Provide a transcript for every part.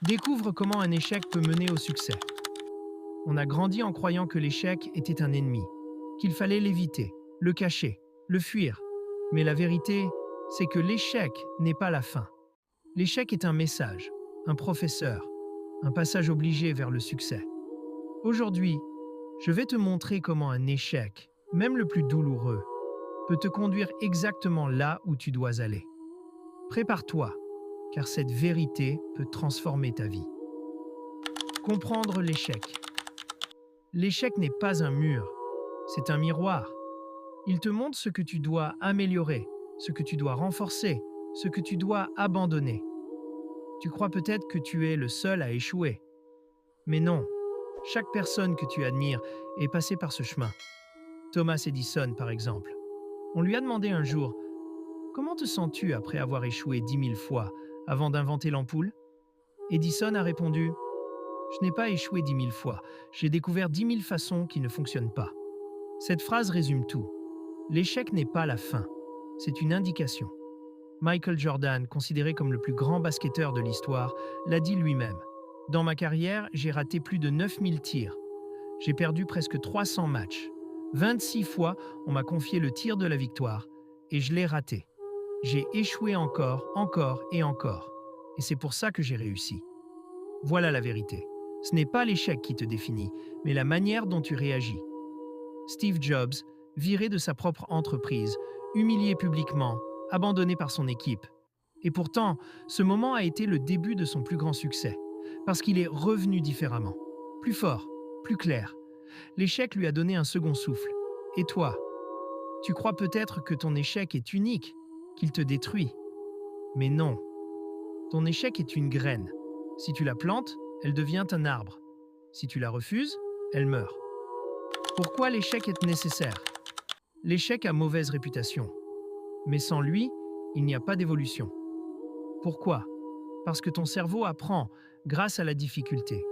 Découvre comment un échec peut mener au succès. On a grandi en croyant que l'échec était un ennemi, qu'il fallait l'éviter, le cacher, le fuir. Mais la vérité, c'est que l'échec n'est pas la fin. L'échec est un message, un professeur, un passage obligé vers le succès. Aujourd'hui, je vais te montrer comment un échec, même le plus douloureux, peut te conduire exactement là où tu dois aller. Prépare-toi, car cette vérité peut transformer ta vie. Comprendre l'échec. L'échec n'est pas un mur, c'est un miroir. Il te montre ce que tu dois améliorer, ce que tu dois renforcer, ce que tu dois abandonner. Tu crois peut-être que tu es le seul à échouer. Mais non, chaque personne que tu admires est passée par ce chemin. Thomas Edison, par exemple. On lui a demandé un jour: comment te sens-tu après avoir échoué 10 000 fois avant d'inventer l'ampoule? Edison a répondu: je n'ai pas échoué 10 000 fois, j'ai découvert 10 000 façons qui ne fonctionnent pas. Cette phrase résume tout. L'échec n'est pas la fin, c'est une indication. Michael Jordan, considéré comme le plus grand basketteur de l'histoire, l'a dit lui-même. Dans ma carrière, j'ai raté plus de 9 000 tirs. J'ai perdu presque 300 matchs. 26 fois, on m'a confié le tir de la victoire et je l'ai raté. J'ai échoué encore, encore et encore. Et c'est pour ça que j'ai réussi. Voilà la vérité. Ce n'est pas l'échec qui te définit, mais la manière dont tu réagis. Steve Jobs, viré de sa propre entreprise, humilié publiquement, abandonné par son équipe. Et pourtant, ce moment a été le début de son plus grand succès, parce qu'il est revenu différemment, plus fort, plus clair. L'échec lui a donné un second souffle. Et toi, tu crois peut-être que ton échec est unique, qu'il te détruit. Mais non, ton échec est une graine. Si tu la plantes, elle devient un arbre. Si tu la refuses, elle meurt. Pourquoi l'échec est nécessaire? L'échec a mauvaise réputation. Mais sans lui, il n'y a pas d'évolution. Pourquoi? Parce que ton cerveau apprend grâce à la difficulté.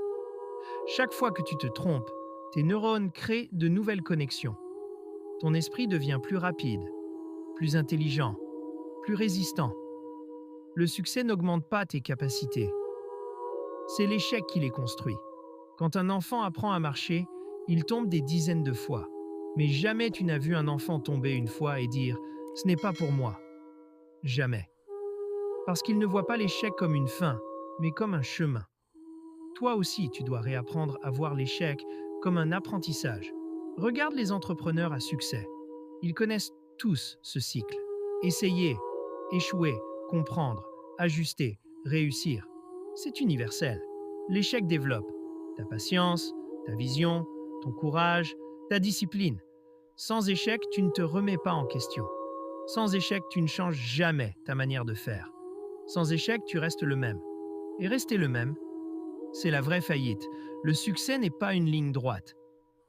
Chaque fois que tu te trompes, tes neurones créent de nouvelles connexions. Ton esprit devient plus rapide, plus intelligent, plus résistant. Le succès n'augmente pas tes capacités. C'est l'échec qui les construit. Quand un enfant apprend à marcher, il tombe des dizaines de fois. Mais jamais tu n'as vu un enfant tomber une fois et dire « ce n'est pas pour moi ». Jamais. Parce qu'il ne voit pas l'échec comme une fin, mais comme un chemin. Toi aussi, tu dois réapprendre à voir l'échec comme un apprentissage. Regarde les entrepreneurs à succès. Ils connaissent tous ce cycle. Essayer, échouer, comprendre, ajuster, réussir. C'est universel. L'échec développe ta patience, ta vision, ton courage, ta discipline. Sans échec, tu ne te remets pas en question. Sans échec, tu ne changes jamais ta manière de faire. Sans échec, tu restes le même. Et rester le même, c'est la vraie faillite. Le succès n'est pas une ligne droite.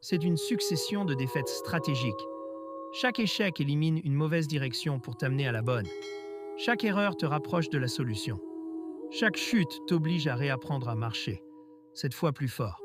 C'est une succession de défaites stratégiques. Chaque échec élimine une mauvaise direction pour t'amener à la bonne. Chaque erreur te rapproche de la solution. Chaque chute t'oblige à réapprendre à marcher, cette fois plus fort.